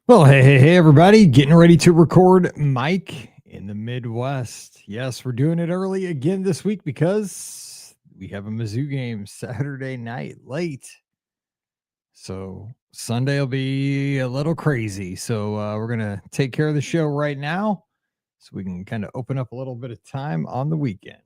Well, hey, everybody, getting ready to record Mike in the Midwest. Yes, we're doing it early again this week because we have a Mizzou game Saturday night late. So Sunday will be a little crazy. So we're going to take care of the show right now so we can kind of open up a little bit of time on the weekend.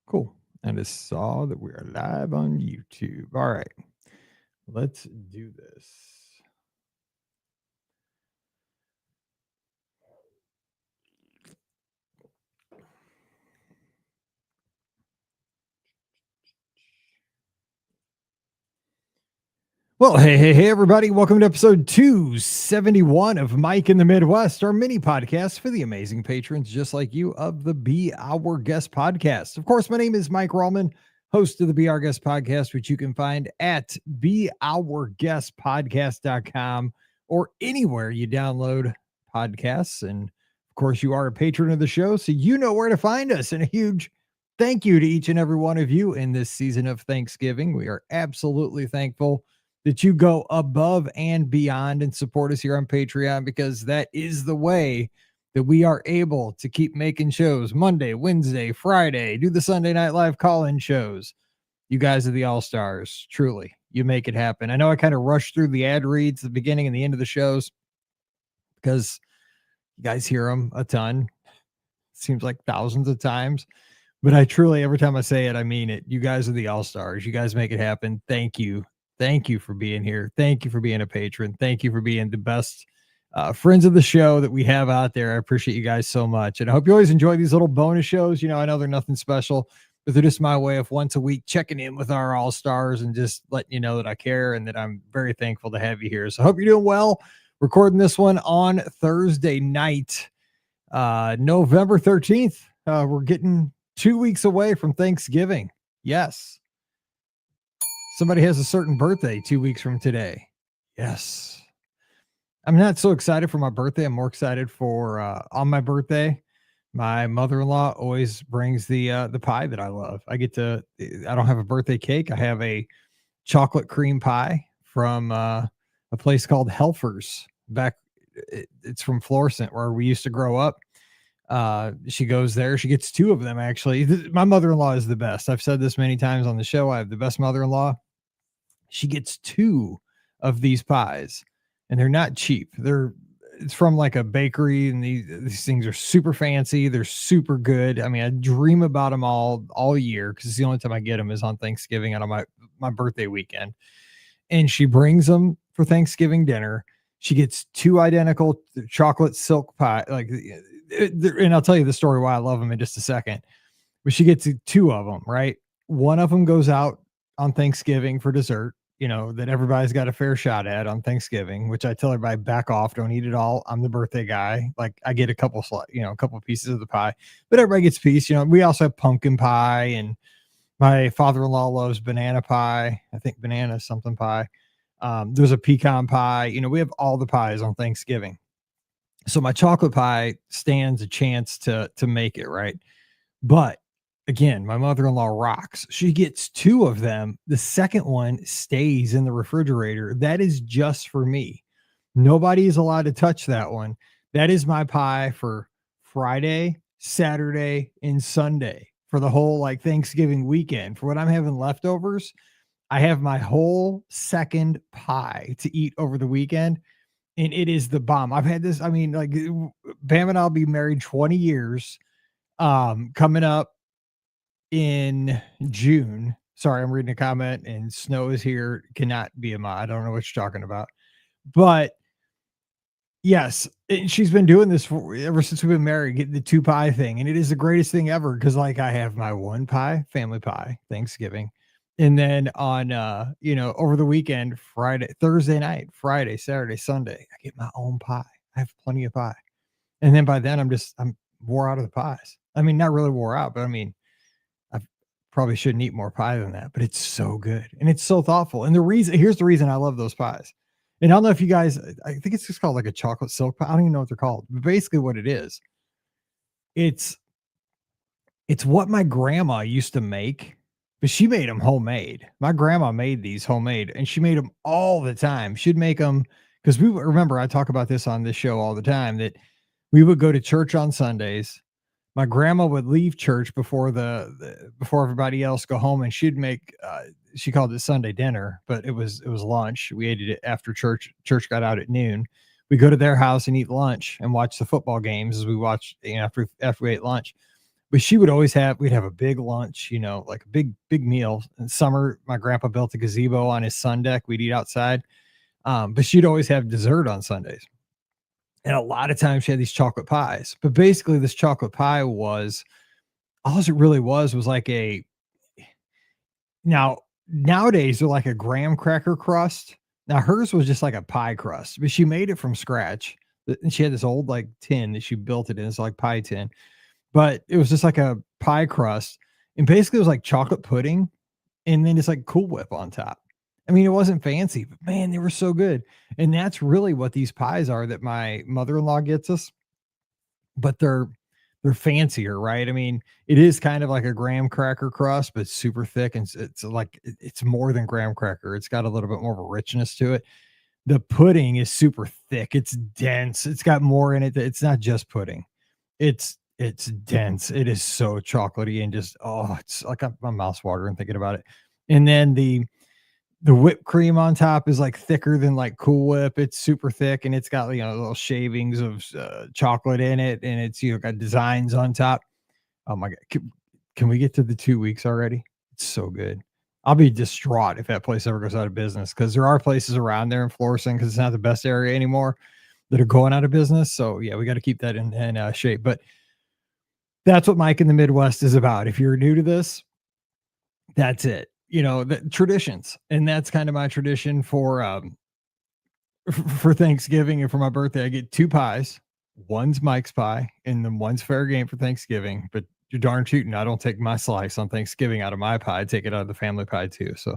Cool. I just saw that we are live on YouTube. All right. Let's do this. Well, hey, everybody. Welcome to episode 271 of Mike in the Midwest, our mini podcast for the amazing patrons just like you of the Be Our Guest podcast. Of course, my name is Mike Rallman, host of the Be Our Guest podcast, which you can find at beourguestpodcast.com or anywhere you download podcasts. And of course, you are a patron of the show, so you know where to find us. And a huge thank you to each and every one of you in this season of Thanksgiving. We are absolutely thankful that you go above and beyond and support us here on Patreon, because that is the way that we are able to keep making shows Monday, Wednesday, Friday, do the Sunday Night Live call-in shows. You guys are the all-stars. Truly, you make it happen. I know I kind of rushed through the ad reads at the beginning and the end of the shows because you guys hear them a ton. Seems like thousands of times. But I truly, every time I say it, I mean it. You guys are the all-stars. You guys make it happen. Thank you. Thank you for being here. Thank you for being a patron. Thank you for being the best friends of the show that we have out there. I appreciate you guys so much. And I hope you always enjoy these little bonus shows. You know, I know they're nothing special, but they're just my way of once a week checking in with our all-stars and just letting you know that I care and that I'm very thankful to have you here. So I hope you're doing well. Recording this one on Thursday night, November 13th. We're getting 2 weeks away from Thanksgiving. Yes. Somebody has a certain birthday 2 weeks from today. Yes. I'm not so excited for my birthday. I'm more excited for on my birthday. My mother-in-law always brings the pie that I love. I don't have a birthday cake. I have a chocolate cream pie from a place called Helfer's. It's from Florissant, where we used to grow up. She goes there. She gets 2 of them, actually. My mother-in-law is the best. I've said this many times on the show. I have the best mother-in-law. She gets 2 of these pies, and they're not cheap. It's from like a bakery, and these things are super fancy. They're super good. I mean, I dream about them all year because the only time I get them is on Thanksgiving and on my birthday weekend. And she brings them for Thanksgiving dinner. She gets 2 identical chocolate silk pie, and I'll tell you the story why I love them in just a second. But she gets 2 of them, right? One of them goes out on Thanksgiving for dessert, that everybody's got a fair shot at on Thanksgiving, which I tell everybody, back off, don't eat it all. I'm the birthday guy. Like, I get a couple pieces of the pie, but everybody gets a piece. We also have pumpkin pie, and my father-in-law loves banana pie. I think banana something pie. There's a pecan pie. We have all the pies on Thanksgiving. So my chocolate pie stands a chance to make it, right? But again, my mother-in-law rocks. She gets 2 of them. The second one stays in the refrigerator. That is just for me. Nobody is allowed to touch that one. That is my pie for Friday, Saturday, and Sunday for the whole Thanksgiving weekend. For when I'm having leftovers, I have my whole second pie to eat over the weekend. And it is the bomb. I've had this. I mean, Bam and I'll be married 20 years coming up in June. Sorry, I'm reading a comment, and snow is here. Cannot be a mod. I don't know what you're talking about. But yes, she's been doing this ever since we've been married, getting the 2 pie thing. And it is the greatest thing ever because, I have my 1 pie, family pie, Thanksgiving. And then on, over the weekend, Thursday night, Friday, Saturday, Sunday, I get my own pie. I have plenty of pie. And then by then, I'm wore out of the pies. I mean, not really wore out, but I mean, I probably shouldn't eat more pie than that, but it's so good and it's so thoughtful. And here's the reason I love those pies. And I don't know if you guys, I think it's just called like a chocolate silk pie. I don't even know what they're called, but basically what it is, it's It's what my grandma used to make, but she made them homemade. My grandma made these homemade, and she made them all the time. She'd make them because remember, I talk about this on this show all the time, that we would go to church on Sundays. My grandma would leave church before before everybody else go home, and she'd make, she called it Sunday dinner, but it was lunch. We ate it after church. Church got out at noon. We go to their house and eat lunch and watch the football games as we watched, after we ate lunch. But she would always we'd have a big lunch, like a big meal. In summer, my grandpa built a gazebo on his sun deck. We'd eat outside. But she'd always have dessert on Sundays. And a lot of times she had these chocolate pies. But basically, this chocolate pie was all it really was like now nowadays they're like a graham cracker crust. Now hers was just like a pie crust, but she made it from scratch. And she had this old like tin that she built it in. It's like pie tin, but it was just like a pie crust. And basically it was like chocolate pudding and then it's like Cool Whip on top. I mean, it wasn't fancy, but man, they were so good. And that's really what these pies are that my mother-in-law gets us, but they're fancier, right? I mean, it is kind of like a graham cracker crust, but super thick, and it's like it's more than graham cracker. It's got a little bit more of a richness to it. The pudding is super thick. It's dense. It's got more in it. It's not just pudding. It's dense. It is so chocolatey and just it's like my mouth's watering thinking about it. And then the whipped cream on top is like thicker than like Cool Whip. It's super thick and it's got little shavings of chocolate in it, and it's got designs on top. Oh my god, can we get to the 2 weeks already? It's so good. I'll be distraught if that place ever goes out of business, because there are places around there in Florissant, because it's not the best area anymore, that are going out of business. So yeah, we got to keep that in shape. But that's what Mike in the Midwest is about. If you're new to this, that's it. The traditions, and that's kind of my tradition for Thanksgiving and for my birthday. I get two pies. One's Mike's pie, and then one's fair game for Thanksgiving. But you're darn tootin', I don't take my slice on Thanksgiving out of my pie. I take it out of the family pie too. So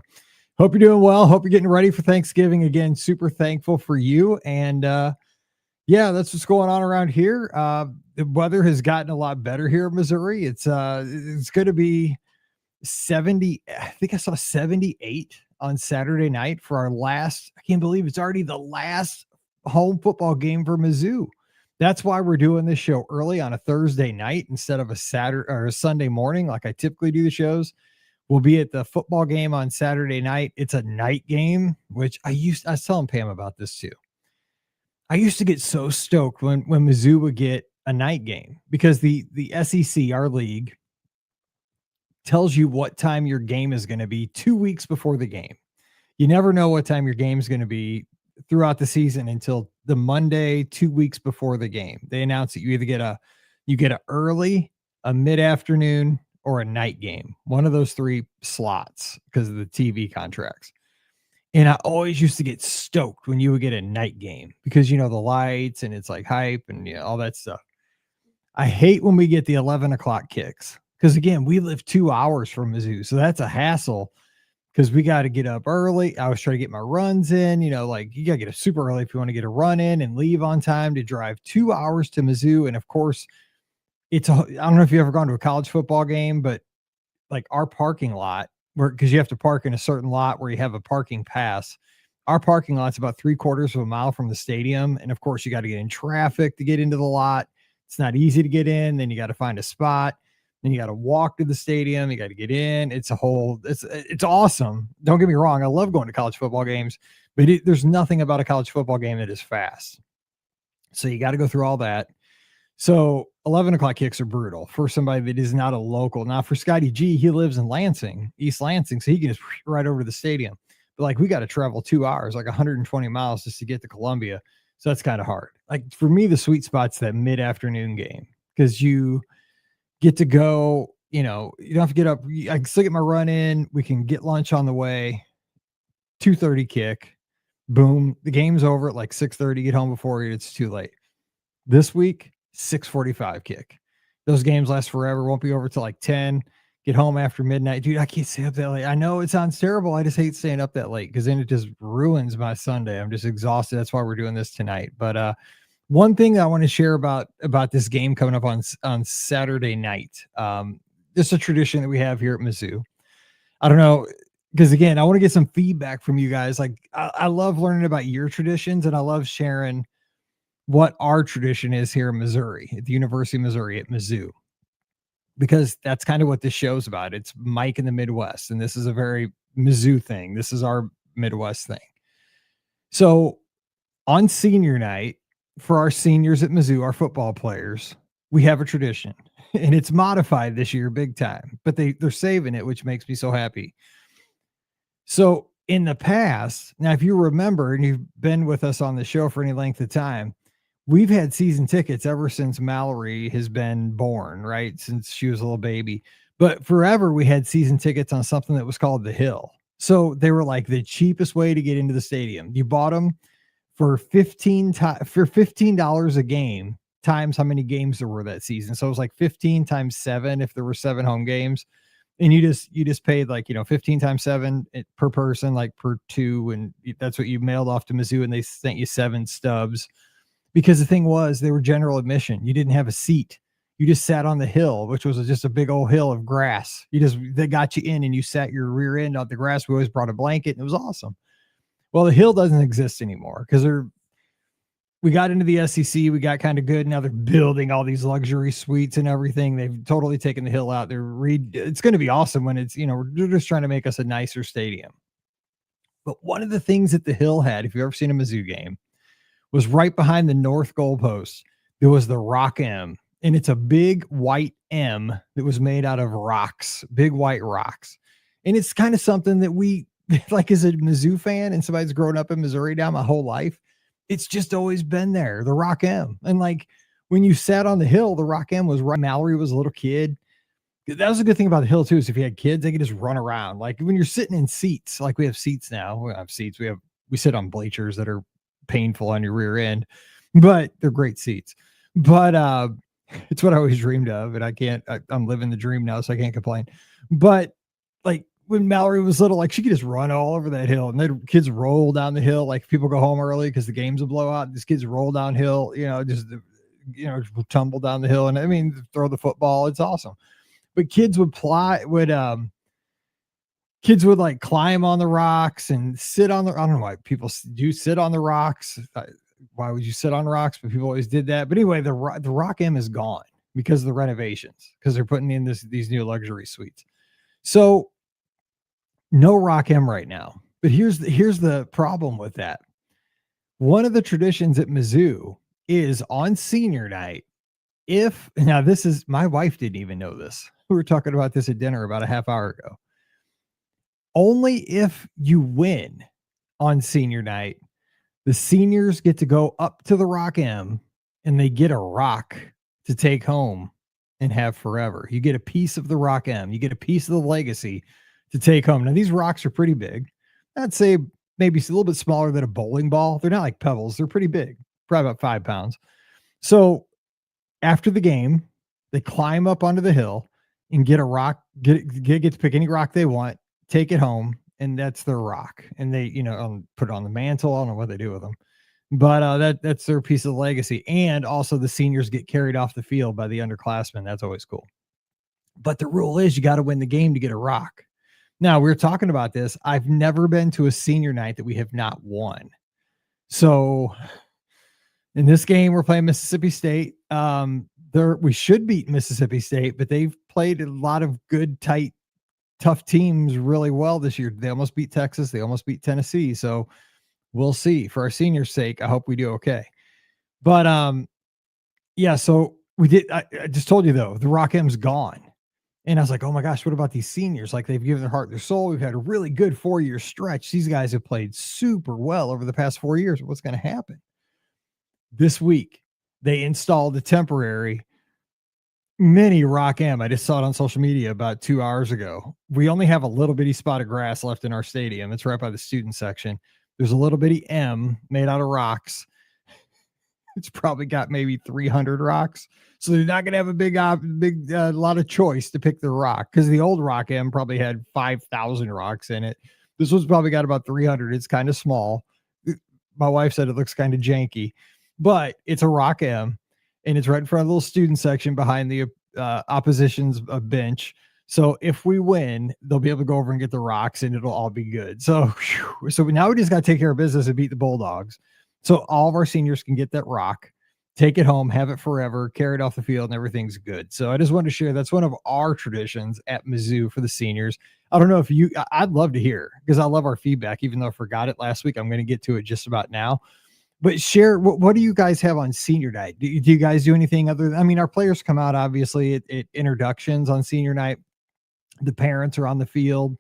hope you're doing well. Hope you're getting ready for Thanksgiving. Again, super thankful for you. And yeah, that's what's going on around here. The weather has gotten a lot better here in Missouri. It's going to be 70. I think I saw 78 on Saturday night for our last. I can't believe it's already the last home football game for Mizzou. That's why we're doing this show early on a Thursday night instead of a Saturday or a Sunday morning like I typically do the shows. We'll be at the football game on Saturday night. It's a night game, which I was telling Pam about this too. I used to get so stoked when Mizzou would get a night game, because the SEC, our league, tells you what time your game is going to be 2 weeks before the game. You never know what time your game is going to be throughout the season until the Monday 2 weeks before the game. They announce that you either get a early, a mid-afternoon, or a night game. One of those three slots because of the TV contracts. And I always used to get stoked when you would get a night game because, the lights and it's like hype and all that stuff. I hate when we get the 11 o'clock kicks because, again, we live 2 hours from Mizzou. So that's a hassle because we got to get up early. I was trying to get my runs in, like you got to get up super early if you want to get a run in and leave on time to drive 2 hours to Mizzou. And of course, I don't know if you've ever gone to a college football game, but like our parking lot, because you have to park in a certain lot where you have a parking pass. Our parking lot's about 3/4 of a mile from the stadium. And of course, you got to get in traffic to get into the lot. It's not easy to get in. Then you got to find a spot. Then you got to walk to the stadium. You got to get in. It's awesome. Don't get me wrong. I love going to college football games, but there's nothing about a college football game that is fast. So you got to go through all that. So 11 o'clock kicks are brutal for somebody that is not a local. Now for Scotty G, he lives in Lansing, East Lansing, so he can just right over to the stadium. But like we got to travel 2 hours, like 120 miles just to get to Columbia. So that's kind of hard. Like for me, the sweet spot's that mid-afternoon game because you get to go, you don't have to get up. I can still get my run in. We can get lunch on the way. 2:30 kick. Boom. The game's over at like 6:30. Get home before it's too late. This week, 6:45 kick. Those games last forever. Won't be over till like 10. Get home after midnight. Dude, I can't stay up that late. I know it sounds terrible. I just hate staying up that late because then it just ruins my Sunday. I'm just exhausted. That's why we're doing this tonight. But one thing I want to share about this game coming up on Saturday night. Just a tradition that we have here at Mizzou. I don't know, because again, I want to get some feedback from you guys. Like, I love learning about your traditions, and I love sharing what our tradition is here in Missouri, at the University of Missouri at Mizzou, because that's kind of what this show's about. It's Mike in the Midwest, and this is a very Mizzou thing. This is our Midwest thing. So on senior night, for our seniors at Mizzou, our football players, we have a tradition, and it's modified this year big time, but they're saving it, which makes me so happy. So in the past, now, if you remember, and you've been with us on the show for any length of time, we've had season tickets ever since Mallory has been born, right? Since she was a little baby. But forever, we had season tickets on something that was called the Hill. So they were like the cheapest way to get into the stadium. You bought them for $15 a game times how many games there were that season. So it was like 15 times 7 if there were 7 home games. And you just paid like, 15 times 7 per person, like per 2. And that's what you mailed off to Mizzou, and they sent you 7 stubs. Because the thing was, they were general admission. You didn't have a seat. You just sat on the hill, which was just a big old hill of grass. They got you in, and you sat your rear end on the grass. We always brought a blanket, and it was awesome. Well, the hill doesn't exist anymore because we got into the SEC. We got kind of good. Now they're building all these luxury suites and everything. They've totally taken the hill out. It's going to be awesome when it's, they're just trying to make us a nicer stadium. But one of the things that the hill had, if you've ever seen a Mizzou game, was right behind the north goalpost. There was the Rock M, and it's a big white M that was made out of rocks, big white rocks. And it's kind of something that we, like, as a Mizzou fan and somebody that's grown up in Missouri now my whole life, it's just always been there, the Rock M. And like when you sat on the hill, the Rock M was right. Mallory was a little kid. That was a good thing about the hill too, is if you had kids, they could just run around. Like when you're sitting in seats, like we have seats now, we have seats. We sit on bleachers that are painful on your rear end, but they're great seats. But it's what I always dreamed of, and I'm living the dream now, so I can't complain. But like when Mallory was little, like she could just run all over that hill, and then kids roll down the hill. Like people go home early because the game's a blowout. These kids roll downhill, just tumble down the hill, and I mean throw the football. It's awesome. But kids would like climb on the rocks and sit on the. I don't know why people do sit on the rocks. Why would you sit on rocks? But people always did that. But anyway, the Rock M is gone because of the renovations, because they're putting in these new luxury suites. So no Rock M right now. But here's the problem with that. One of the traditions at Mizzou is on senior night. Now this is, my wife didn't even know this. We were talking about this at dinner about a half hour ago. Only if you win on senior night, the seniors get to go up to the Rock M and they get a rock to take home and have forever. You get a piece of the Rock M. You get a piece of the legacy to take home. Now, these rocks are pretty big. I'd say maybe a little bit smaller than a bowling ball. They're not like pebbles. They're pretty big, probably about 5 pounds. So after the game, they climb up onto the hill and get a rock, get to pick any rock they want, take it home, and that's their rock. And they, put it on the mantle. I don't know what they do with them, but that's their piece of the legacy. And also the seniors get carried off the field by the underclassmen. That's always cool. But the rule is you got to win the game to get a rock. Now, we were talking about this. I've never been to a senior night that we have not won. So in this game, we're playing Mississippi State. We should beat Mississippi State, but they've played a lot of good, tight, tough teams really well this year. They almost beat Texas. They almost beat Tennessee. So we'll see. For our seniors' sake, I hope we do okay. But yeah, so we did. I just told you though, the Rock M's gone. And I was like, oh my gosh, what about these seniors? Like they've given their heart, their soul. We've had a really good 4-year stretch. These guys have played super well over the past 4 years. What's going to happen? This week, they installed a temporary mini Rock M. I just saw it on social media about 2 hours ago. We only have a little bitty spot of grass left in our stadium. It's right by the student section. There's a little bitty M made out of rocks. It's probably got maybe 300 rocks. So they're not going to have a big lot of choice to pick the rock, because the old Rock M probably had 5,000 rocks in it. This one's probably got about 300. It's kind of small. My wife said it looks kind of janky, but it's a Rock M, and it's right in front of the little student section behind the opposition's bench. So if we win, they'll be able to go over and get the rocks and it'll all be good. So, so now we just got to take care of business and beat the Bulldogs. So all of our seniors can get that rock, take it home, have it forever, carry it off the field, and everything's good. So I just wanted to share that's one of our traditions at Mizzou for the seniors. I don't know if I'd love to hear because I love our feedback, even though I forgot it last week. I'm going to get to it just about now. But share, what do you guys have on senior night? Do you guys do anything other than, I mean, our players come out obviously at introductions on senior night. The parents are on the field.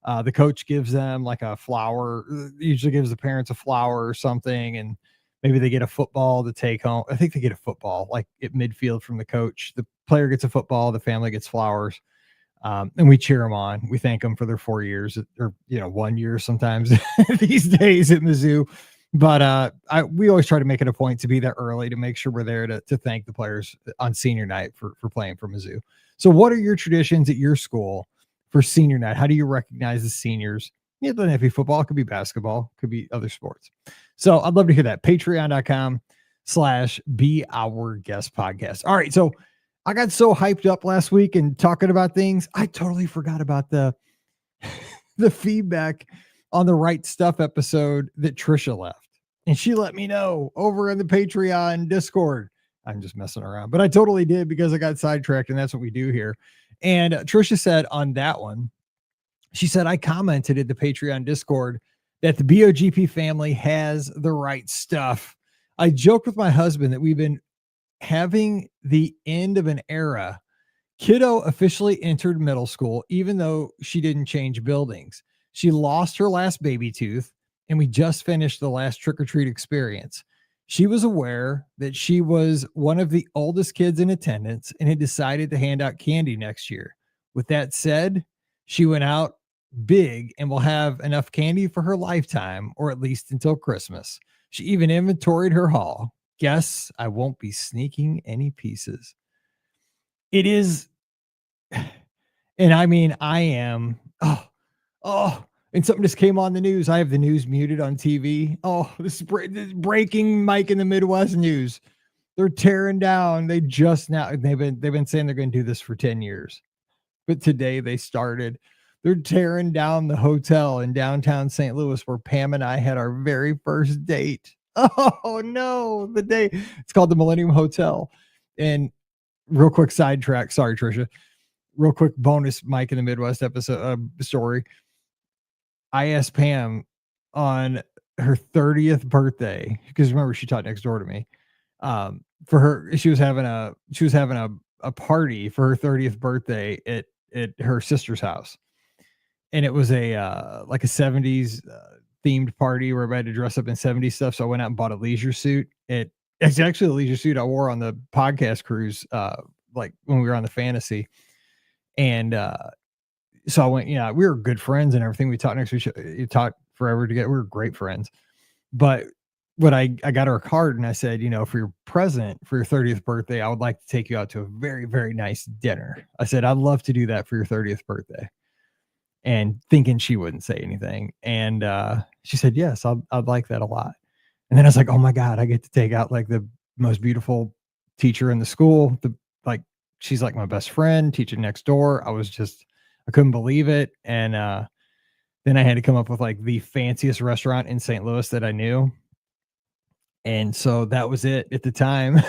The coach gives them like a flower, usually gives the parents a flower or something. And maybe they get a football to take home. I think they get a football like at midfield from the coach. The player gets a football, the family gets flowers. And we cheer them on. We thank them for their 4 years or, 1 year sometimes these days at Mizzou. But we always try to make it a point to be there early to make sure we're there to thank the players on senior night for playing for Mizzou. So what are your traditions at your school for senior night? How do you recognize the seniors? It doesn't have to be football. It could be basketball. It could be other sports. So I'd love to hear that. Patreon.com/Be Our Guest Podcast. All right. So I got so hyped up last week and talking about things. I totally forgot about the feedback on the Right Stuff episode that Trisha left. And she let me know over in the Patreon Discord. I'm just messing around, but I totally did because I got sidetracked and that's what we do here. And Trisha said on that one, she said, I commented at the Patreon Discord that the BOGP family has the right stuff. I joked with my husband that we've been having the end of an era. Kiddo officially entered middle school, even though she didn't change buildings. She lost her last baby tooth, and we just finished the last trick-or-treat experience. She was aware that she was one of the oldest kids in attendance and had decided to hand out candy next year. With that said, she went out big and will have enough candy for her lifetime, or at least until Christmas. She even inventoried her haul. Guess I won't be sneaking any pieces. It is, and I mean, I am, and something just came on the news. I have the news muted on TV. Oh, this is breaking Mike in the Midwest news. They're tearing down. They've been saying they're going to do this for 10 years. But today they started. They're tearing down the hotel in downtown St. Louis where Pam and I had our very first date. Oh no, it's called the Millennium Hotel. And real quick sidetrack. Sorry, Trisha. Real quick bonus Mike in the Midwest episode story. I asked Pam on her 30th birthday, because remember she taught next door to me. For her, she was having a party for her 30th birthday at her sister's house. And it was a like a 70s themed party where I had to dress up in 70s stuff. So I went out and bought a leisure suit. It's actually a leisure suit I wore on the podcast cruise, like when we were on the Fantasy. And so I went, we were good friends and everything. We taught forever together. We were great friends. But when I got her a card and I said, for your present for your 30th birthday, I would like to take you out to a very, very nice dinner. I said, I'd love to do that for your 30th birthday. And thinking she wouldn't say anything. And she said, yes, I'd like that a lot. And then I was like, oh my God, I get to take out like the most beautiful teacher in the school. She's like my best friend teaching next door. I couldn't believe it. And then I had to come up with like the fanciest restaurant in St. Louis that I knew. And so that was it at the time.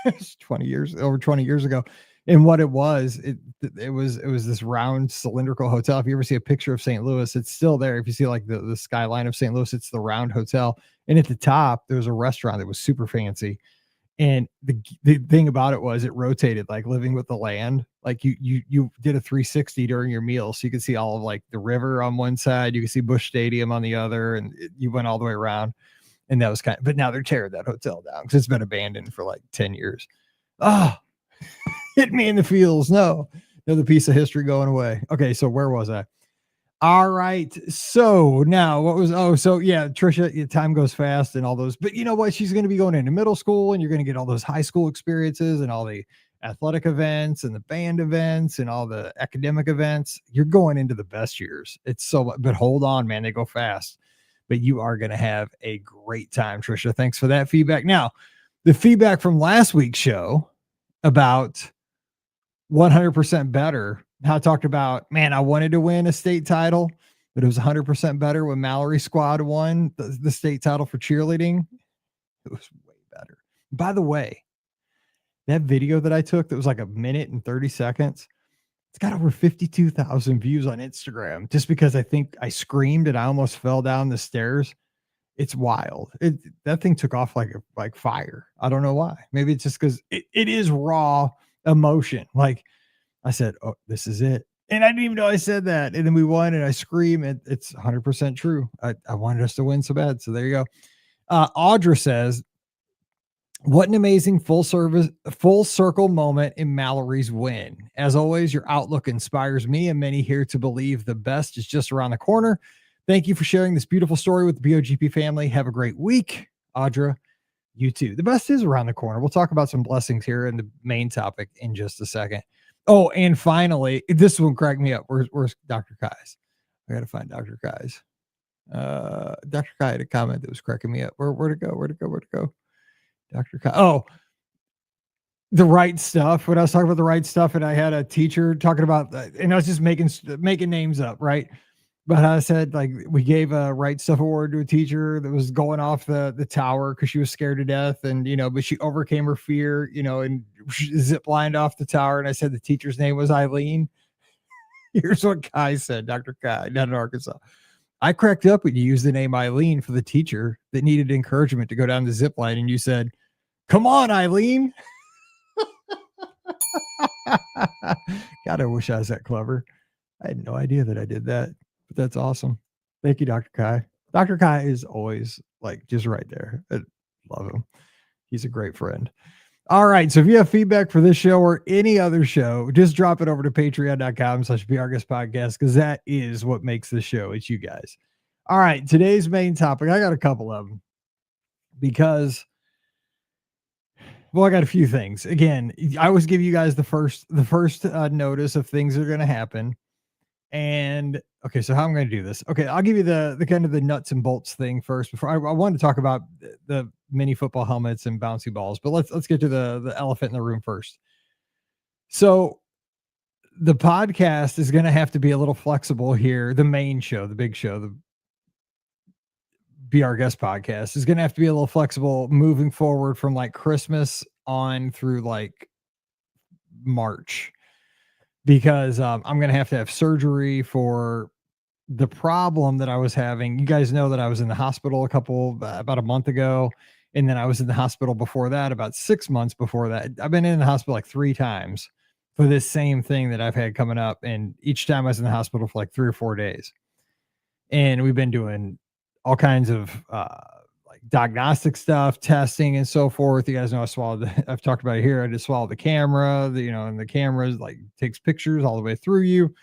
Over 20 years ago. And what it was this round cylindrical hotel. If you ever see a picture of St. Louis, it's still there. If you see like the skyline of St. Louis, it's the round hotel. And at the top, there was a restaurant that was super fancy. And the thing about it was it rotated like living with the land. Like you did a 360 during your meal. So you could see all of like the river on one side, you could see Busch Stadium on the other, and you went all the way around. And that was but now they're tearing that hotel down because it's been abandoned for like 10 years. Oh, hit me in the feels. No, another piece of history going away. Okay. So where was I? All right. So now Trisha, time goes fast and all those, but you know what? She's going to be going into middle school and you're going to get all those high school experiences and all the athletic events and the band events and all the academic events. You're going into the best years. But hold on, man, they go fast, but you are going to have a great time. Trisha, thanks for that feedback. Now, the feedback from last week's show about 100% better. How I talked about, man, I wanted to win a state title, but it was 100% better when Mallory squad won the state title for cheerleading. It was way better. By the way, that video that I took that was like a minute and 30 seconds, it's got over 52,000 views on Instagram just because I think I screamed and I almost fell down the stairs. It's wild. That thing took off like fire. I don't know why. Maybe it's just because it is raw emotion. Like I said, oh, this is it. And I didn't even know I said that. And then we won and I scream. It's 100% true. I wanted us to win so bad. So there you go. Audra says, what an amazing full circle moment in Mallory's win. As always, your outlook inspires me and many here to believe the best is just around the corner. Thank you for sharing this beautiful story with the BOGP family. Have a great week. Audra, you too. The best is around the corner. We'll talk about some blessings here in the main topic in just a second. Oh, and finally, this one cracked me up. Where's Dr. Kai's? I got to find Dr. Kai's. Dr. Kai had a comment that was cracking me up. Where'd it go? Where'd it go? Dr. Kai. Oh, the right stuff. When I was talking about the right stuff, and I had a teacher talking about that, and I was just making names up, right? But I said, like, we gave a right stuff award to a teacher that was going off the tower because she was scared to death, and but she overcame her fear, and she zip lined off the tower. And I said the teacher's name was Eileen. Here's what Kai said, Dr. Kai, down in Arkansas. I cracked up when you used the name Eileen for the teacher that needed encouragement to go down the zip line, and you said, "Come on, Eileen." God, I wish I was that clever. I had no idea that I did that, but that's awesome. Thank you, Dr. Kai. Dr. Kai is always like just right there. I love him. He's a great friend. All right. So if you have feedback for this show or any other show, just drop it over to patreon.com/BRGuestPodcast because that is what makes the show. It's you guys. All right. Today's main topic. I got a couple of them because I got a few things. Again, I always give you guys the first notice of things that are going to happen. And okay, so how I'm going to do this? Okay, I'll give you the kind of the nuts and bolts thing first. Before I wanted to talk about the mini football helmets and bouncy balls, but let's get to the elephant in the room first. So the podcast is going to have to be a little flexible here. The main show, the big show, the Be Our Guest podcast is going to have to be a little flexible moving forward from like Christmas on through like March, because I'm going to have surgery for the problem that I was having. You guys know that I was in the hospital about a month ago. And then I was in the hospital before that, about 6 months before that. I've been in the hospital like 3 times for this same thing that I've had coming up. And each time I was in the hospital for like 3 or 4 days. And we've been doing all kinds of like diagnostic stuff, testing and so forth. You guys know I've talked about it here. I just swallowed the camera, and the camera like takes pictures all the way through you.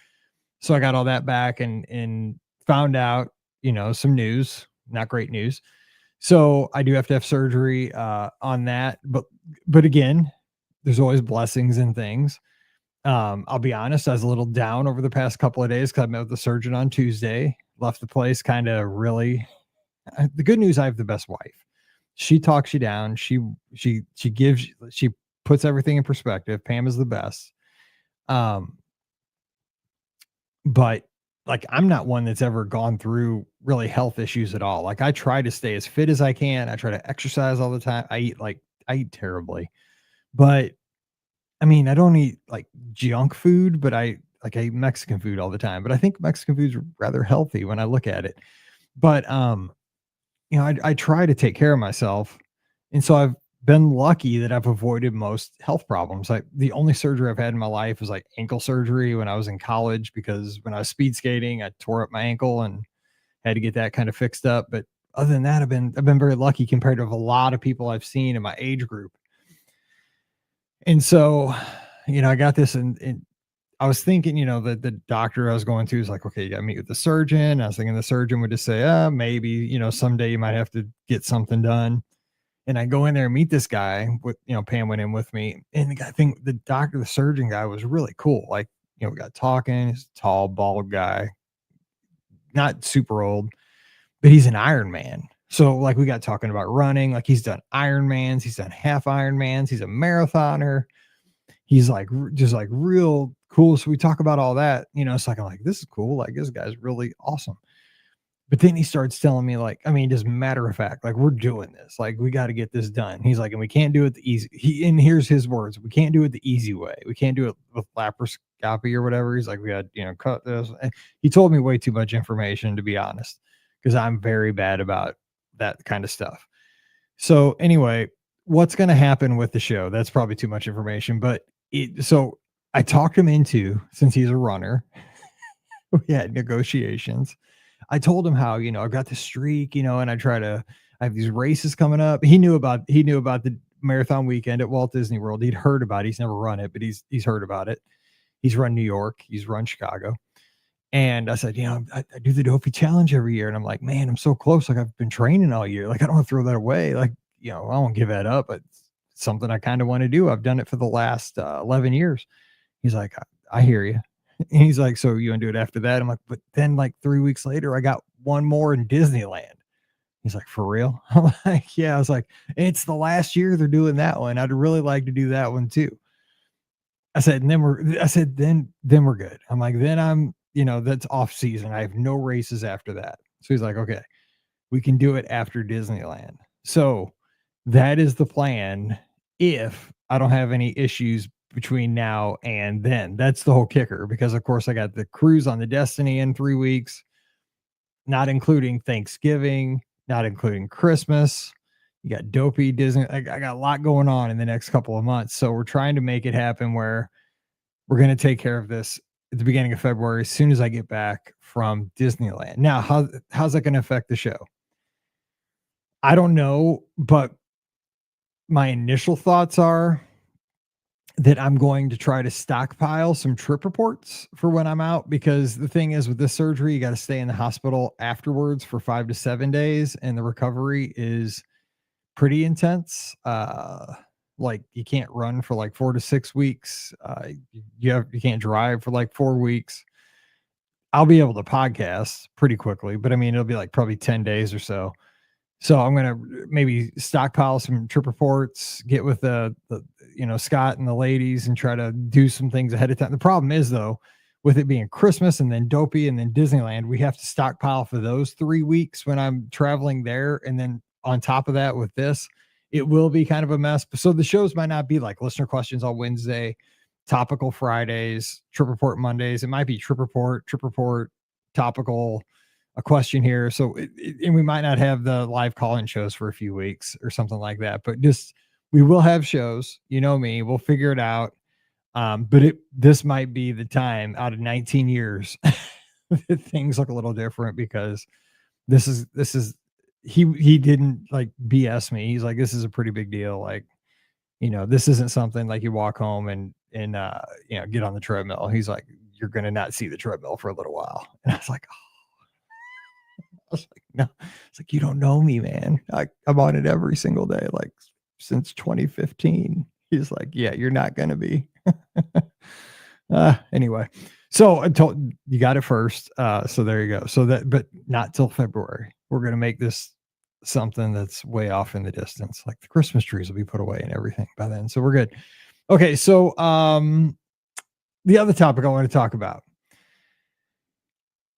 So I got all that back and found out, some news, not great news. So I do have to have surgery on that. But again, there's always blessings and things. I'll be honest, I was a little down over the past couple of days because I met with the surgeon on Tuesday, left the place kind of really. The good news, I have the best wife. She talks you down. She puts everything in perspective. Pam is the best. But like, I'm not one that's ever gone through really health issues at all. Like, I try to stay as fit as I can. I try to exercise all the time. I eat terribly, but I mean, I don't eat like junk food, but I eat Mexican food all the time. But I think Mexican food's rather healthy when I look at it. But I try to take care of myself, and so I've been lucky that I've avoided most health problems. Like, the only surgery I've had in my life was like ankle surgery when I was in college, because when I was speed skating, I tore up my ankle and had to get that kind of fixed up. But other than that, I've been very lucky compared to a lot of people I've seen in my age group. And so, I got this, and I was thinking, the doctor I was going to is like, okay, you got to meet with the surgeon. I was thinking the surgeon would just say, maybe, someday you might have to get something done. And I go in there and meet this guy with, Pam went in with me. And the surgeon guy was really cool. Like, we got talking. He's a tall, bald guy, not super old, but he's an Ironman. So like, we got talking about running. Like, he's done Ironmans, he's done half Ironmans, he's a marathoner. he's like just like real cool. So we talk about all that, it's like I'm like, this is cool. Like this guy's really awesome. But then he starts telling me, like, I mean, just matter of fact, like, we're doing this. Like, we got to get this done. He's like, and we can't do it the easy. And here's his words: we can't do it the easy way. We can't do it with laparoscopy or whatever. He's like, we got, cut this. And he told me way too much information, to be honest, because I'm very bad about that kind of stuff. So anyway, what's going to happen with the show? That's probably too much information, but so I talked him into, since he's a runner, we had negotiations. I told him how, I've got the streak, and I have these races coming up. He knew about the marathon weekend at Walt Disney World. He'd heard about it. He's never run it, but he's heard about it. He's run New York, he's run Chicago. And I said, I do the Dopey Challenge every year. And I'm like, man, I'm so close. Like, I've been training all year. Like, I don't want to throw that away. Like, I won't give that up. But it's something I kind of want to do. I've done it for the last 11 years. He's like, I hear you. And he's like, so you want to do it after that? I'm like, but then like 3 weeks later, I got one more in Disneyland. He's like, for real? I'm like, yeah. I was like, it's the last year they're doing that one. I'd really like to do that one too. I said, then we're good. I'm like, then I'm, that's off season. I have no races after that. So he's like, okay, we can do it after Disneyland. So that is the plan. If I don't have any issues between now and then, that's the whole kicker, because of course I got the cruise on the Destiny in 3 weeks, not including Thanksgiving, not including Christmas. You got Dopey Disney. I got a lot going on in the next couple of months. So we're trying to make it happen where we're going to take care of this at the beginning of February, as soon as I get back from Disneyland. Now, how's that going to affect the show? I don't know, but my initial thoughts are that I'm going to try to stockpile some trip reports for when I'm out, because the thing is, with this surgery, you got to stay in the hospital afterwards for 5 to 7 days, and the recovery is pretty intense. Like, you can't run for like 4 to 6 weeks. You can't drive for like 4 weeks. I'll be able to podcast pretty quickly, but I mean, it'll be like probably 10 days or so. So I'm going to maybe stockpile some trip reports, get with the Scott and the ladies, and try to do some things ahead of time. The problem is, though, with it being Christmas and then Dopey and then Disneyland, we have to stockpile for those 3 weeks when I'm traveling there. And then on top of that, with this, it will be kind of a mess. So the shows might not be like listener questions on Wednesday, topical Fridays, trip report Mondays. It might be trip report, topical, a question here. So, and we might not have the live call-in shows for a few weeks or something like that, but just, we will have shows, me, we'll figure it out. But this might be the time out of 19 years that things look a little different, because this is, he didn't like BS me. He's like, this is a pretty big deal. Like, this isn't something like you walk home and get on the treadmill. He's like, you're going to not see the treadmill for a little while. And I was like, I was like, no. It's like, you don't know me, man. I'm on it every single day, like since 2015. He's like, yeah, you're not going to be. Anyway, so I told you, got it first. So there you go. So but not till February. We're going to make this something that's way off in the distance. Like the Christmas trees will be put away and everything by then. So we're good. Okay. So, the other topic I want to talk about,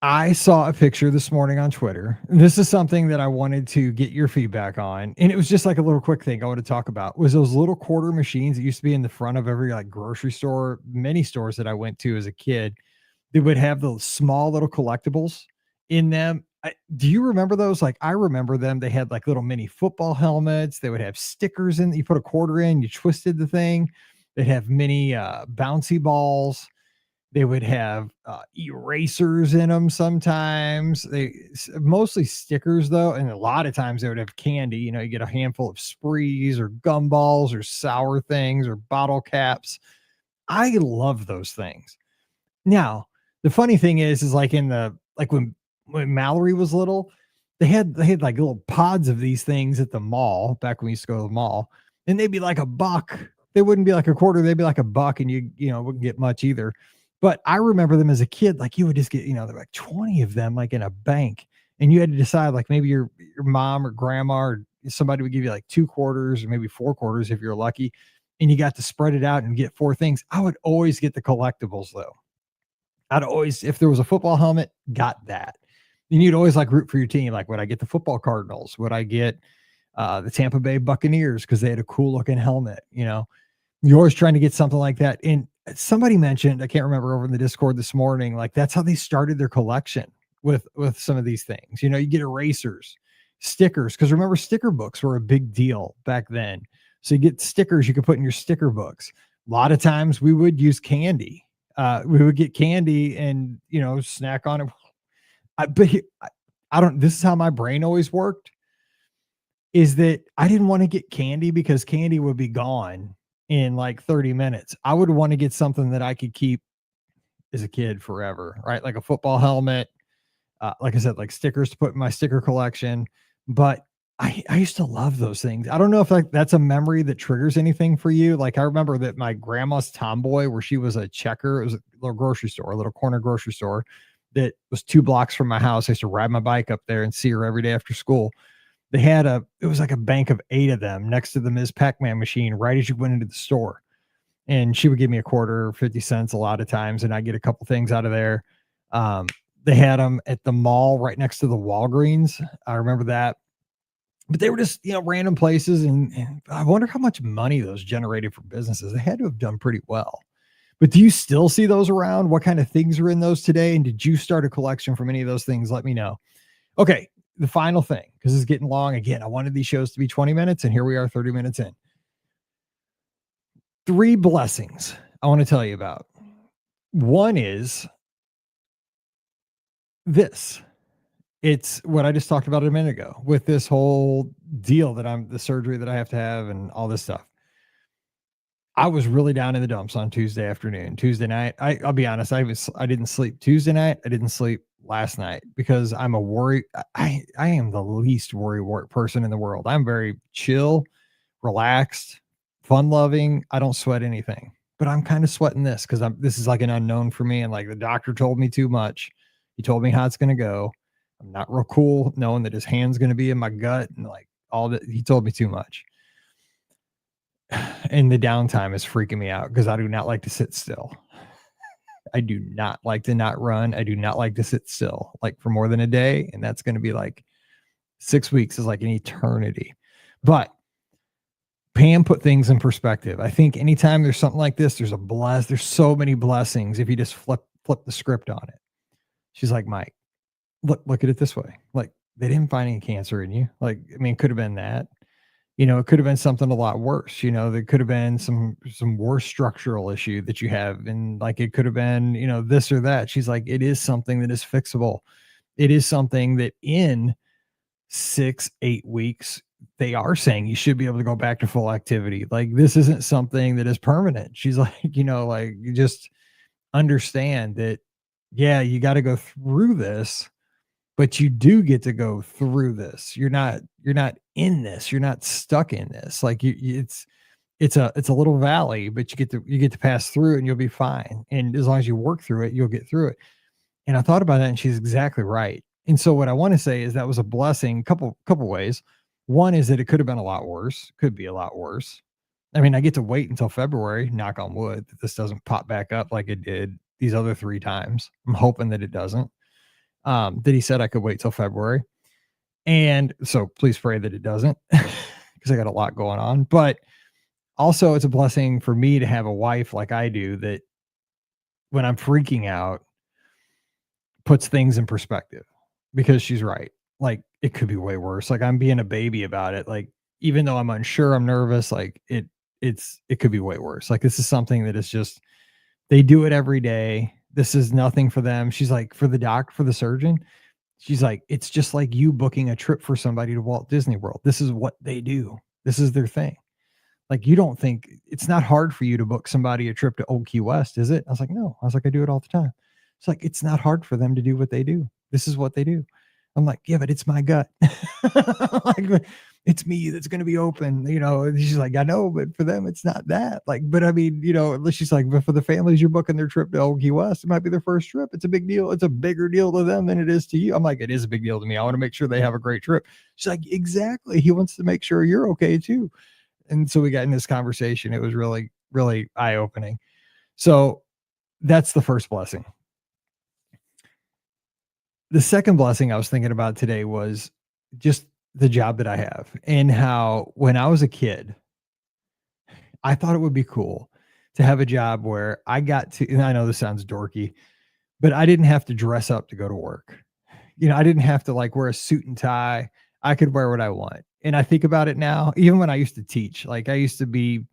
I saw a picture this morning on Twitter. This is something that I wanted to get your feedback on. And it was just like a little quick thing I want to talk about, was those little quarter machines that used to be in the front of every like grocery store, many stores that I went to as a kid. They would have those small little collectibles in them. Do you remember those? Like, I remember them. They had like little mini football helmets. They would have stickers in. You put a quarter in, you twisted the thing. They'd have mini bouncy balls. They would have erasers in them sometimes. They mostly stickers, though, and a lot of times they would have candy. You get a handful of sprees or gumballs or sour things or bottle caps. I love those things. Now, the funny thing is like when Mallory was little, they had like little pods of these things at the mall back when we used to go to the mall, and they'd be like $1. They wouldn't be like a quarter. They'd be like $1, and you wouldn't get much either. But I remember them as a kid, like you would just get, there were like 20 of them, like in a bank, and you had to decide, like maybe your mom or grandma or somebody would give you like 2 quarters or maybe 4 quarters if you're lucky. and you got to spread it out and get 4 things. I would always get the collectibles though. I'd always, if there was a football helmet, got that. And you'd always like root for your team. Like, would I get the football Cardinals? Would I get the Tampa Bay Buccaneers because they had a cool looking helmet? You know, you're always trying to get something like that. And somebody mentioned, I can't remember, over in the Discord this morning, like that's how they started their collection with some of these things. You know, you get erasers, stickers, because remember, sticker books were a big deal back then. So you get stickers you could put in your sticker books. A lot of times we would use candy. We would get candy and, you know, snack on it. I don't, this is how my brain always worked, is that I didn't want to get candy because candy would be gone in like 30 minutes. I would want to get something that I could keep as a kid forever, right? Like a football helmet, like I said, like stickers to put in my sticker collection. But I used to love those things. I don't know if like that's a memory that triggers anything for you. Like I remember that my grandma's Tomboy, where she was a checker, it was a little grocery store, a little corner grocery store that was 2 blocks from my house. I used to ride my bike up there and see her every day after school. They had it was like a bank of 8 of them next to the Ms. Pac-Man machine right as you went into the store. And she would give me a quarter or 50 cents a lot of times, and I get a couple things out of there. They had them at the mall right next to the Walgreens. I remember that. But they were just, you know, random places. And I wonder how much money those generated for businesses. They had to have done pretty well. But do you still see those around? What kind of things are in those today? And did you start a collection from any of those things? Let me know. Okay, the final thing, because it's getting long. Again, I wanted these shows to be 20 minutes, and here we are 30 minutes in. 3 blessings I want to tell you about. One is this. It's what I just talked about a minute ago with this whole deal that the surgery that I have to have and all this stuff. I was really down in the dumps on Tuesday afternoon. Tuesday night, I'll be honest, I didn't sleep Tuesday night. I didn't sleep last night because I'm a worry. I am the least worry person in the world. I'm very chill, relaxed, fun loving. I don't sweat anything, but I'm kind of sweating this because this is like an unknown for me. And like the doctor told me too much. He told me how it's going to go. I'm not real cool knowing that his hand's going to be in my gut and like all that. He told me too much. And the downtime is freaking me out because I do not like to sit still. I do not like to not run. I do not like to sit still like for more than a day. And that's going to be like 6 weeks is like an eternity. But Pam put things in perspective. I think anytime there's something like this, there's so many blessings if you just flip the script on it. She's like, Mike, look at it this way. Like they didn't find any cancer in you. Like, I mean, it could have been that. You know, it could have been something a lot worse. You know, there could have been some worse structural issue that you have. And like, it could have been, you know, this or that. She's like, it is something that is fixable. It is something that in 6-8 weeks, they are saying you should be able to go back to full activity. Like this isn't something that is permanent. She's like, you know, like you just understand that, yeah, you got to go through this, but you do get to go through this. You're not in this. You're not stuck in this. Like it's a little valley, but you get to pass through and you'll be fine. And as long as you work through it, you'll get through it. And I thought about that and she's exactly right. And so what I want to say is that was a blessing, couple ways. One is that it could have been a lot worse, could be a lot worse. I mean, I get to wait until February, knock on wood, that this doesn't pop back up like it did these other 3 times. I'm hoping that it doesn't. That he said I could wait till February. And so please pray that it doesn't because I got a lot going on. But also it's a blessing for me to have a wife like I do that when I'm freaking out puts things in perspective because she's right. Like it could be way worse. Like I'm being a baby about it. Like even though I'm unsure, I'm nervous, like it could be way worse. Like this is something that is just, they do it every day. This is nothing for them. She's like, for the surgeon, she's like, it's just like you booking a trip for somebody to Walt Disney World. This is what they do. This is their thing. Like, you don't think it's not hard for you to book somebody a trip to Old Key West, is it? I was like, no. I was like, I do it all the time. It's like, it's not hard for them to do what they do. This is what they do. I'm like, yeah, but it's my gut. Like, it's me that's going to be open, you know. And she's like, I know, but for them, it's not that. Like, but I mean, you know, she's like, but for the families you're booking their trip to Old Key West, it might be their first trip. It's a big deal. It's a bigger deal to them than it is to you. I'm like, it is a big deal to me. I want to make sure they have a great trip. She's like, exactly. He wants to make sure you're okay too. And so we got in this conversation. It was really, really eye opening. So that's the first blessing. The second blessing I was thinking about today was just the job that I have, and how when I was a kid, I thought it would be cool to have a job where I got to, and I know this sounds dorky, but I didn't have to dress up to go to work. I didn't have to like wear a suit and tie. I could wear what I want. And I think about it now, even when I used to teach, like I used to be,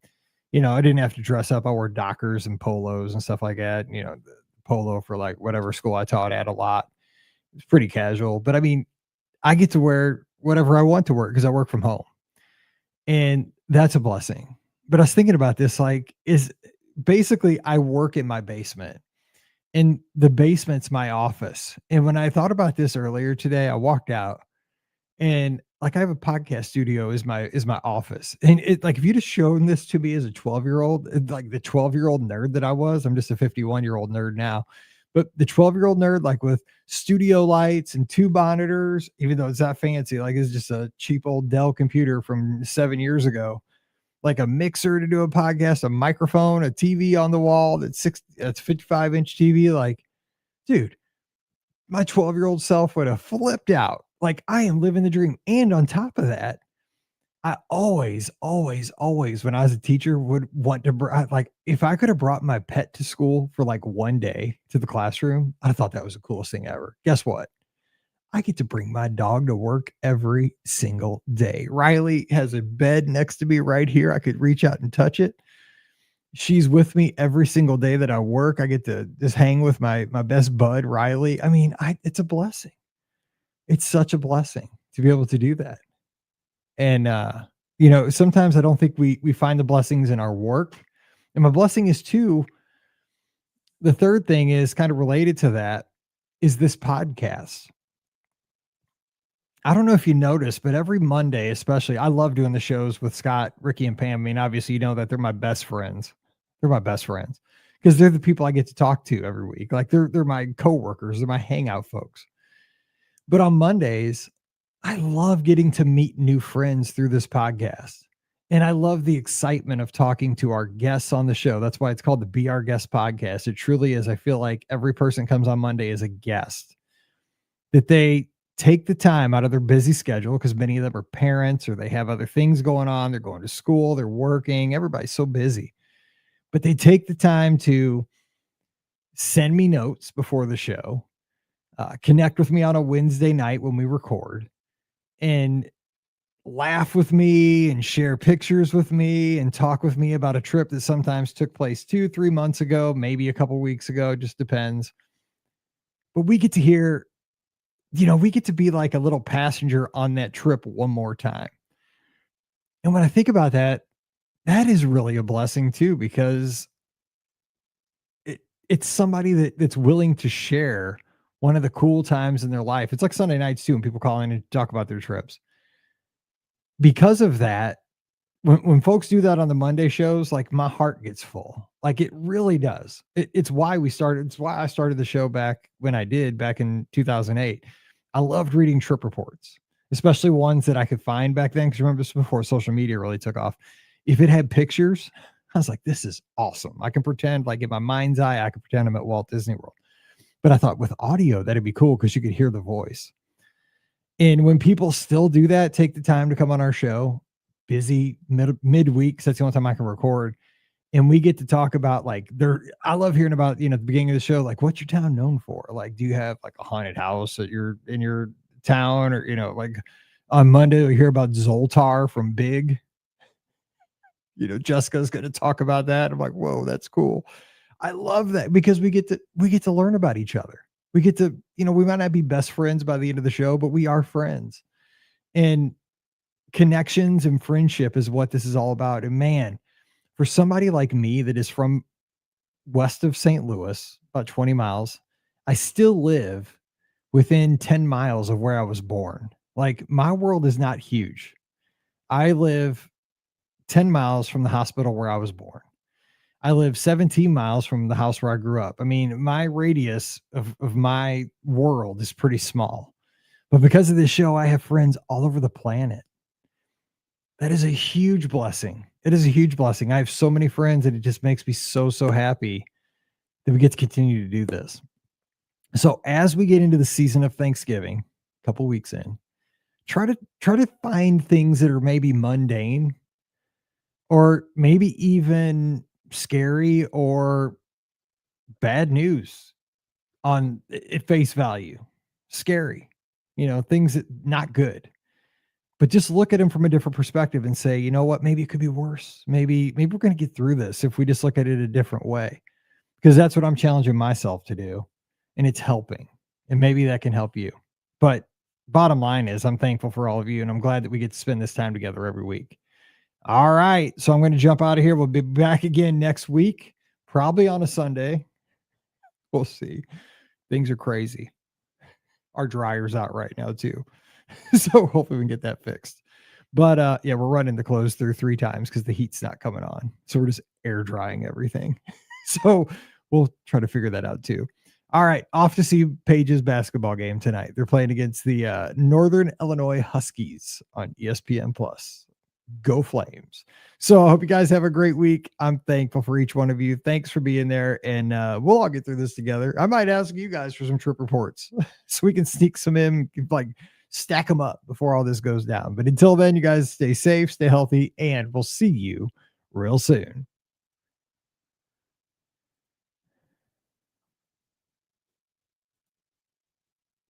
I didn't have to dress up. I wore Dockers and polos and stuff like that. The polo for like whatever school I taught at a lot. It's pretty casual, but I mean, I get to wear whatever I want to wear because I work from home. And that's a blessing. But I was thinking about this, like, is basically I work in my basement, and the basement's my office. And when I thought about this earlier today, I walked out, and like I have a podcast studio is my office. And it, like, if you'd have shown this to me as a 12-year-old, like the 12-year-old nerd that I was, I'm just a 51-year-old nerd now. But the 12-year-old nerd, like with studio lights and two monitors, even though it's not fancy, like it's just a cheap old Dell computer from 7 years ago, like a mixer to do a podcast, a microphone, a TV on the wall that's 55-inch TV. Like, dude, my 12-year-old self would have flipped out. Like, I am living the dream. And on top of that, I always, always, always, when I was a teacher, would want to, like, if I could have brought my pet to school for like one day to the classroom, I thought that was the coolest thing ever. Guess what? I get to bring my dog to work every single day. Riley has a bed next to me right here. I could reach out and touch it. She's with me every single day that I work. I get to just hang with my best bud, Riley. I mean, it's a blessing. It's such a blessing to be able to do that. And sometimes I don't think we find the blessings in our work. And my blessing is too, the third thing is kind of related to that, is this podcast. I don't know if you noticed, but every Monday, especially, I love doing the shows with Scott, Ricky, and Pam. I mean, obviously, you know that they're my best friends. They're my best friends because they're the people I get to talk to every week. Like they're my coworkers, they're my hangout folks. But on Mondays, I love getting to meet new friends through this podcast. And I love the excitement of talking to our guests on the show. That's why it's called the Be Our Guest podcast. It truly is. I feel like every person comes on Monday as a guest, that they take the time out of their busy schedule, because many of them are parents or they have other things going on. They're going to school, they're working, everybody's so busy, but they take the time to send me notes before the show, connect with me on a Wednesday night when we record, and laugh with me and share pictures with me and talk with me about a trip that sometimes took place 2-3 months ago, maybe a couple weeks ago, just depends. But we get to hear, we get to be like a little passenger on that trip one more time. And when I think about that, that is really a blessing too, because it's somebody that's willing to share one of the cool times in their life. It's like Sunday nights too, and people call in and talk about their trips. Because of that, when folks do that on the Monday shows, like my heart gets full. Like it really does. It's why we started. It's why I started the show back when I did back in 2008. I loved reading trip reports, especially ones that I could find back then. Because remember, this was before social media really took off. If it had pictures, I was like, this is awesome. I can pretend, like in my mind's eye, I could pretend I'm at Walt Disney World. But I thought with audio, that'd be cool because you could hear the voice. And when people still do that, take the time to come on our show, busy midweek, because that's the only time I can record. And we get to talk about I love hearing about, at the beginning of the show, like, what's your town known for? Like, do you have like a haunted house in your town? Or, like on Monday, we hear about Zoltar from Big. Jessica's going to talk about that. I'm like, whoa, that's cool. I love that because we get to learn about each other. We get to, we might not be best friends by the end of the show, but we are friends. And connections and friendship is what this is all about. And man, for somebody like me that is from west of St. Louis, about 20 miles, I still live within 10 miles of where I was born. Like my world is not huge. I live 10 miles from the hospital where I was born. I live 17 miles from the house where I grew up. I mean, my radius of my world is pretty small. But because of this show, I have friends all over the planet. That is a huge blessing. It is a huge blessing. I have so many friends, and it just makes me so, so happy that we get to continue to do this. So as we get into the season of Thanksgiving, a couple weeks in, try to find things that are maybe mundane or maybe even scary or bad news on at face value. Scary. Things that not good. But just look at them from a different perspective and say, you know what, maybe it could be worse. Maybe we're going to get through this if we just look at it a different way. Because that's what I'm challenging myself to do, and it's helping. And maybe that can help you. But bottom line is I'm thankful for all of you, and I'm glad that we get to spend this time together every week. All right, so I'm going to jump out of here. We'll be back again next week, probably on a Sunday. We'll see. Things are crazy. Our dryer's out right now too. So hopefully we can get that fixed. But yeah, we're running the clothes through 3 times because the heat's not coming on. So we're just air drying everything. So we'll try to figure that out too. All right, off to see Paige's basketball game tonight. They're playing against the Northern Illinois Huskies on ESPN Plus. Go Flames. So I hope you guys have a great week. I'm thankful for each one of you. Thanks for being there. And we'll all get through this together. I might ask you guys for some trip reports so we can sneak some in, like stack them up before all this goes down. But until then, you guys stay safe, stay healthy, and we'll see you real soon.